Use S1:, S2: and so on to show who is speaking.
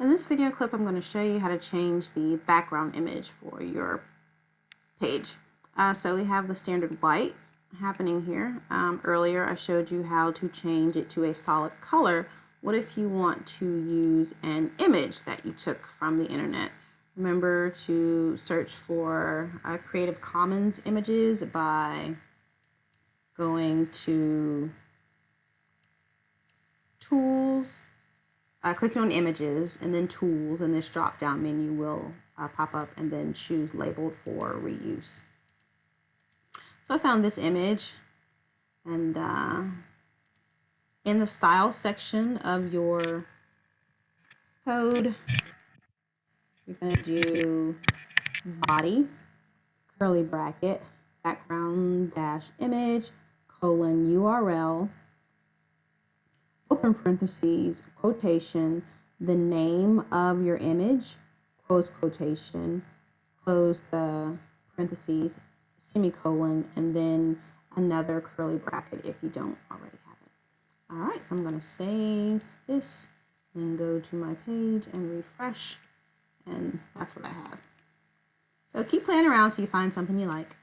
S1: In this video clip, I'm going to show you how to change the background image for your page. So we have the standard white happening here. Earlier I showed you how to change it to a solid color. What if you want to use an image that you took from the internet? Remember to search for Creative Commons images by going to Tools, clicking on Images, and then Tools, and this drop-down menu will pop up, and then choose Labeled for Reuse. So I found this image, and in the Style section of your code, you're going to do body, curly bracket, background dash image, colon URL, open parentheses, quotation, the name of your image, close quotation, close the parentheses, semicolon, and then another curly bracket if you don't already have it. All right, so I'm going to save this and go to my page and refresh, and that's what I have. So keep playing around till you find something you like.